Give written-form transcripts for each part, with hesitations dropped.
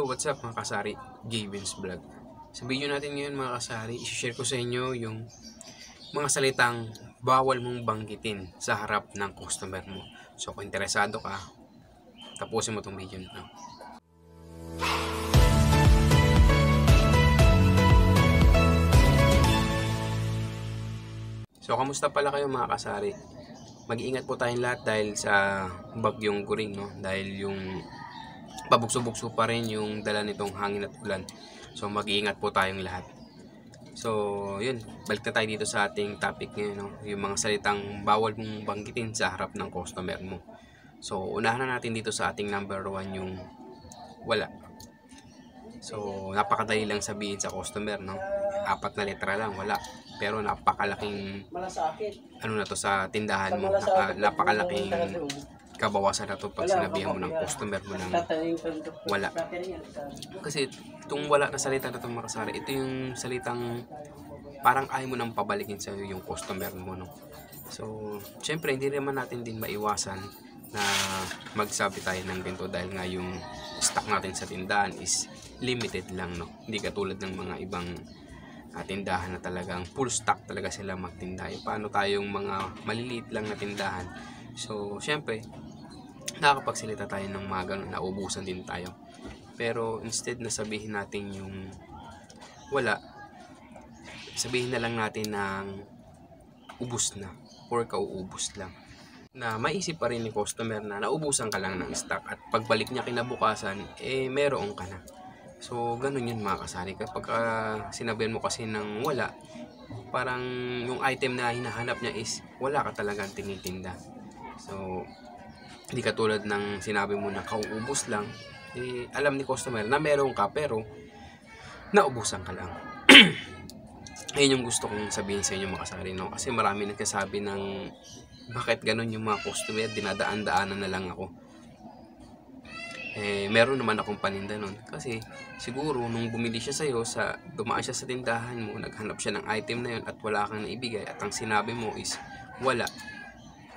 Hello, what's up mga kasari? Gavins Vlog. Sa video natin ngayon mga kasari, i-share ko sa inyo yung mga salitang bawal mong banggitin sa harap ng customer mo. So kung interesado ka, tapusin mo tong video nito. So kamusta pala kayo mga kasari? Mag-iingat po tayong lahat dahil sa bagyong Kuring, no? Dahil yung pabugso-bugso pa rin yung dala nitong hangin at ulan. So mag-iingat po tayong lahat. So yun, balik na tayo dito sa ating topic ngayon, no? Yung mga salitang bawal mong banggitin sa harap ng customer mo. So unahan na natin dito sa ating number 1 yung wala. So napakadali lang sabihin sa customer, no? 4 na letra lang, wala. Pero napakalaking ano na to sa tindahan mo, napakalaking kabawasan na to pag sinabihan mo ng customer mo ng wala. Kasi itong wala na salita na itong makasari, ito yung salitang parang ayaw mo nang pabalikin sa yung customer mo, no? So syempre hindi naman natin din maiwasan na magsabi tayo ng ganito dahil nga yung stock natin sa tindahan is limited lang, no? Hindi katulad ng mga ibang tindahan na talagang full stock talaga sila magtinda. Paano tayong mga maliliit lang na tindahan? So syempre nakakapagsalita tayo ng mga ganun, naubusan din tayo. Pero instead na sabihin natin yung wala, sabihin na lang natin ng ubus na or kauubos lang. Na maisip pa rin ni customer na naubusan ka lang ng stock at pagbalik niya kinabukasan, meron ka na. So ganun yun mga kasari. Kapag sinabihan mo kasi ng wala, parang yung item na hinahanap niya is wala ka talagang tinitinda. So hindi katulad ng sinabi mo na kauubos lang, alam ni customer na meron ka pero naubusan ka lang. Ayun yung gusto kong sabihin sa inyo mga kasari, no? Kasi marami nagsasabi ng bakit ganun yung mga customer, dinadaan-daanan na lang ako. Meron naman akong paninda nun. Kasi siguro nung bumili siya sa'yo, dumaan siya sa tindahan mo, naghanap siya ng item na yun at wala kang naibigay at ang sinabi mo is wala.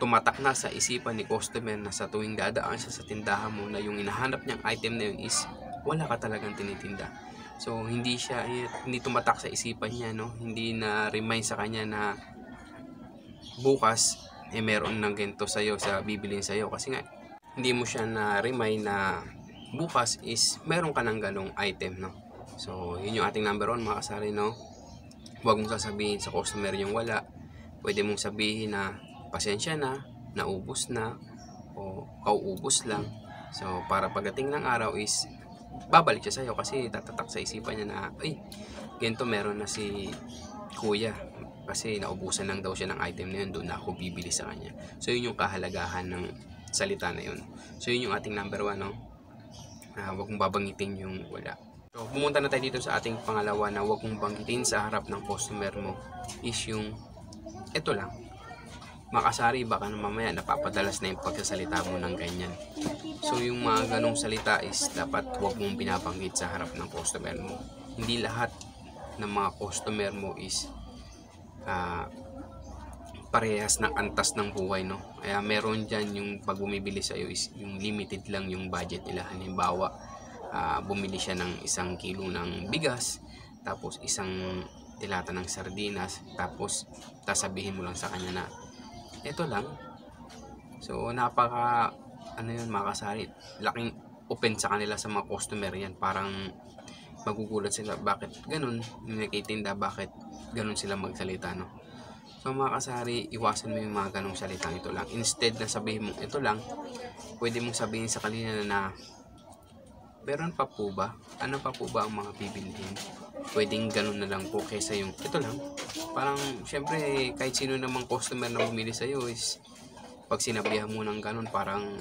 Tumatak na sa isipan ni customer na sa tuwing dadaan siya sa tindahan mo na yung hinahanap niyang item na yun is wala ka talagang tinitinda. So hindi tumatak sa isipan niya, no? Hindi na remind sa kanya na bukas meron ng ganito sa'yo, sa bibilin sa'yo. Kasi nga hindi mo siya na remind na bukas is meron ka ng ganong item, no? So yun yung ating number 1 mga kasari, no? Huwag mong sasabihin sa customer yung wala. Pwede mong sabihin na pasensya na, naubos na, o kauubos lang. So para pagdating ng araw is babalik siya sa'yo kasi tatatak sa isipan niya na ay, ganito meron na si kuya kasi naubusan lang daw siya ng item na yun, doon na ako bibili sa kanya. So yun yung kahalagahan ng salita na yun. So yun yung ating number 1, no? Huwag mong babangitin yung wala. So pumunta na tayo dito sa ating pangalawa na huwag mong banggitin sa harap ng customer mo is yung ito lang. Makasari, baka na mamaya napapadalas na yung pagsasalita mo ng ganyan. So yung mga ganong salita is dapat huwag mong binabanggit sa harap ng customer mo. Hindi lahat ng mga customer mo is parehas ng antas ng buhay, no? Kaya meron dyan yung pag bumibili sa iyo is yung limited lang yung budget nila. Halimbawa, bumili siya ng 1 kilo ng bigas, tapos 1 tilata ng sardinas, tapos sasabihin mo lang sa kanya na ito lang. So ano yun mga kasari, laking open sa kanila sa mga customer yan. Parang magugulat sila bakit ganun yung nakitinda, bakit ganun sila magsalita, no? So mga kasari, iwasan mo yung mga ganong salitang ito lang. Instead na sabihin mo ito lang, pwede mong sabihin sa kanila na meron pa po ba? Ano pa po ba ang mga bibilihin? Pwedeng ganun na lang po kaysa yung ito lang. Parang syempre kahit sino namang customer na bumili sa'yo is pag sinabihan mo ng ganun, parang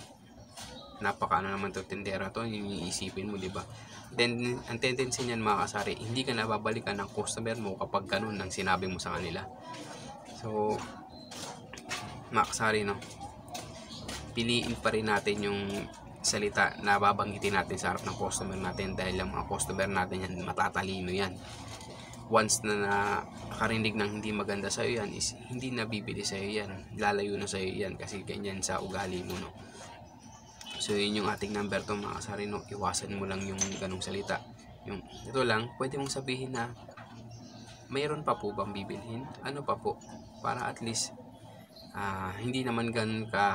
napaka naman to tindera to, yung iisipin mo, diba? Then ang tendency niyan mga kasari, hindi ka nababalikan ng customer mo kapag ganun ang sinabi mo sa kanila. So mga kasari, no, piliin pa rin natin yung salita na babanggitin natin sa harap ng customer natin dahil ang mga customer natin yan matatalino yan. Once na nakarinig ng hindi maganda sa iyo yan is hindi na bibili sa iyo yan, lalayo na sa iyo yan kasi ganyan sa ugali mo, no? So mga kasari, piliin pa rin natin yung salita na babanggitin natin sa harap ng customer natin dahil ang mga customer natin yan matatalino yan. Once na nakarinig ng hindi maganda sa iyo yan is hindi na bibili sa iyo yan, lalayo na sa iyo yan kasi ganyan sa ugali mo, no? So mga kasari, So yun yung ating number 2 mga kasari, no? Iwasan mo lang yung ganong salita. Yung ito lang, pwede mong sabihin na mayroon pa po bang bibilhin? Ano pa po? Para at least hindi naman ganun ka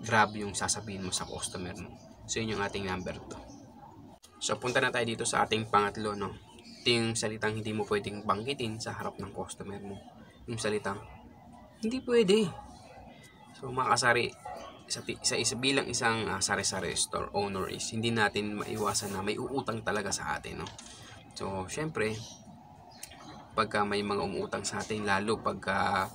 grabe yung sasabihin mo sa customer mo. So yun yung ating number 2. So punta na tayo dito sa ating pangatlo, no? Ito yung salitang hindi mo pwedeng banggitin sa harap ng customer mo. Yung salitang hindi pwede. So mga kasari, isa bilang isang sari-sari store owner is hindi natin maiwasan na may uutang talaga sa atin, no? So syempre, pagka may mga umuutang sa atin, lalo pagka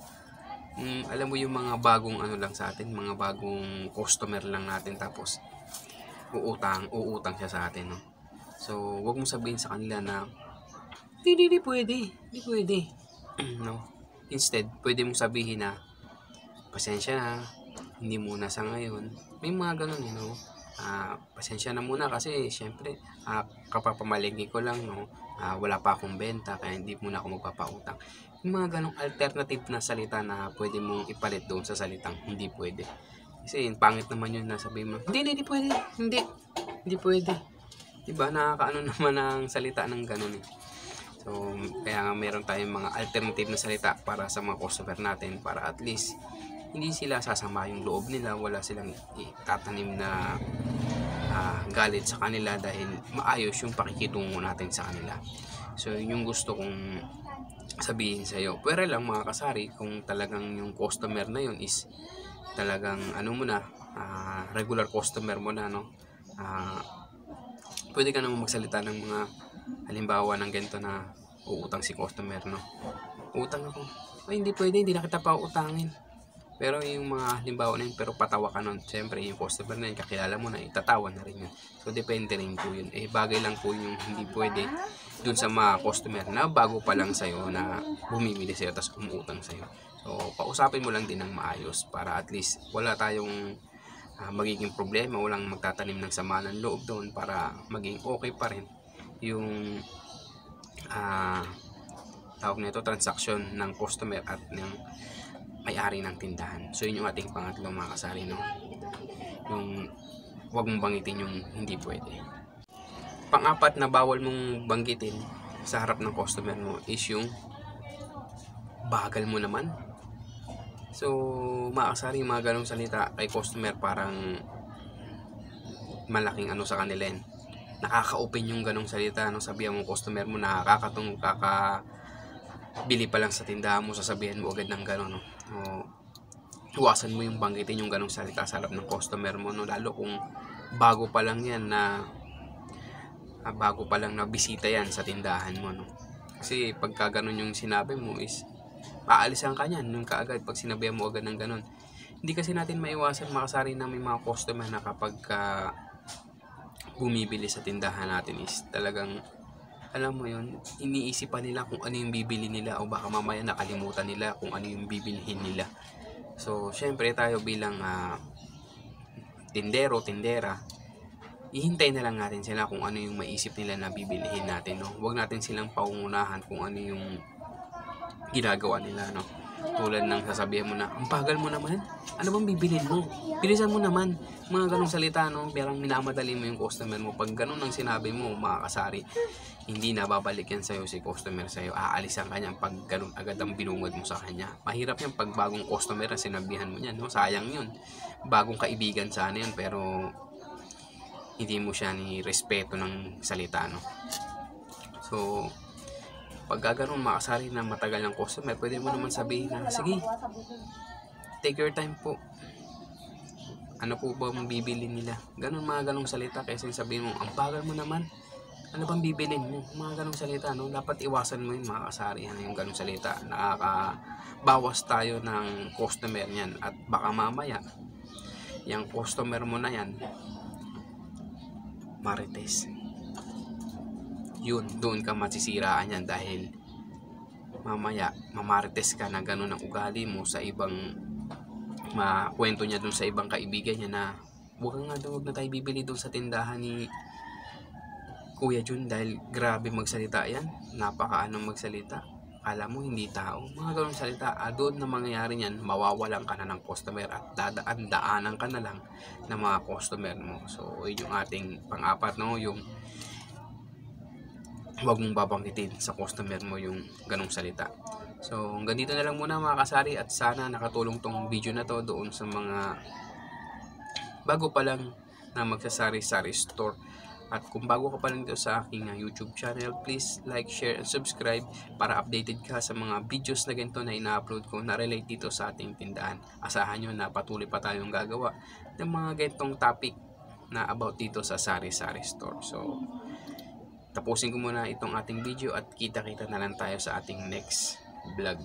alam mo yung mga bagong ano lang sa atin, mga bagong customer lang natin, tapos uutang siya sa atin, no? So wag mo sabihin sa kanila na hindi pwede no? Instead, pwede mong sabihin na pasensya na, hindi muna sa ngayon. May mga ganun, you know. Pasensya na muna kasi syempre kapapamalengke ko lang, no? Wala pa akong benta kaya hindi muna ako magpapautang. Yung mga ganong alternative na salita na pwede mong ipalit doon sa salitang hindi pwede. Kasi pangit naman yun na sabihin mo, hindi pwede, hindi pwede. Diba, nakakaano naman ang salita ng ganun eh. So, kaya nga meron tayong mga alternative na salita para sa mga customer natin, para at least hindi sila sasama yung loob nila, wala silang itatanim na galit sa kanila dahil maayos yung pakikitungo natin sa kanila. So, yun yung gusto kong sabihin sa iyo. Pero lang mga kasari, kung talagang yung customer na yun is talagang ano mo na, regular customer mo na, no? Pwede ka naman magsalita ng mga halimbawa ng ganito na uutang si customer, no? Utang ako. Ay, hindi pwede, hindi na kita pa utangin. Pero yung mga halimbawa na yun, pero patawa ka nun. Siyempre, yung customer na yun, kakilala mo na, itatawa na rin yun. So, depende rin po yun. Bagay lang po yung hindi pwede dun sa mga customer na bago pa lang sa'yo, na bumibili sa'yo, tapos umuutang sa'yo. So, pausapin mo lang din ng maayos para at least wala tayong magiging problema, walang magtatanim ng sama ng loob doon, para maging okay pa rin yung tawag nito, transaction ng customer at ng may-ari ng tindahan. So yun yung ating pangatlo mga kasari, no? Yung wag mong banggitin yung hindi pwede. Pang-apat na bawal mong banggitin sa harap ng customer mo is yung bagal mo naman. So mga kasari, mga ganong salita kay customer parang malaking ano sa kanila yun. Nakaka-open yung ganong salita, no? Sabihan mo customer mo, bili pa lang sa tindahan mo, sasabihan mo agad ng ganon, no? Iwasan mo yung banggitin yung ganong salita sa harap ng customer mo, no? Lalo kung bago pa lang yan na bisita yan sa tindahan mo, no? Kasi pagka ganon yung sinabi mo is paalisan ka niyan nung kaagad pag sinabihan mo agad ng ganon. Hindi kasi natin maiwasan makasari na may mga customer na kapag bumibili sa tindahan natin is talagang, alam mo yun, iniisip pa nila kung ano yung bibili nila, o baka mamaya nakalimutan nila kung ano yung bibilihin nila. So syempre tayo bilang tindera, ihintay na lang natin sila kung ano yung maisip nila na bibilihin natin, no? Huwag natin silang paungunahan kung ano yung ginagawa nila, no? Tulad ng sasabihin mo na, ang bagal mo naman, ano bang bibilin mo? Bilisan mo naman. Mga ganong salita, no? Parang minamadali mo yung customer mo. Pag ganon ang sinabi mo, mga kasari, hindi na babalik yan sa'yo si customer sa'yo. Aalisan ka niyan pag ganon agad ang binungod mo sa kanya. Mahirap yan pag bagong customer na sinabihan mo niyan, no? Sayang yun. Bagong kaibigan sana yun, pero hindi mo siya ni respeto ng salita, no? So pag gano'n makasari na matagal ng customer, pwede mo naman sabihin na, sige, take your time po. Ano po ba ang bibili nila? Ganun, mga ganong salita, kaysa sabihin mo, ang bagal mo naman, ano bang bibilin mo? Mga ganong salita, no? Dapat iwasan mo yung mga kasari, yung ganong salita. Nakakabawas tayo ng customer niyan, at baka mamaya, yung customer mo na yan, marites. Yun, doon ka masisiraan yan dahil mamaya mamarites ka na gano'n ang ugali mo sa ibang makwento niya doon sa ibang kaibigan niya na huwag na tayo bibili doon sa tindahan ni Kuya Jun dahil grabe magsalita yan, napakaanong magsalita. Akala mo hindi tao. Mga ganong salita. Doon na mangyayari niyan, mawawalan ka na ng customer at dadaan-daanan ka na lang ng mga customer mo. So, yun yung ating pang-apat, no? Yung huwag mong babanggitin sa customer mo yung ganong salita. So, hanggang dito na lang muna mga kasari, at sana nakatulong tong video na to doon sa mga bago pa lang na magsasari-sari store. At kung bago ka pa lang dito sa aking YouTube channel, please like, share, and subscribe para updated ka sa mga videos na ganito na ina-upload ko na relate dito sa ating tindahan. Asahan nyo na patuloy pa tayong gagawa ng mga ganitong topic na about dito sa sari-sari store. So, tapusin ko muna itong ating video at kita-kita na lang tayo sa ating next vlog.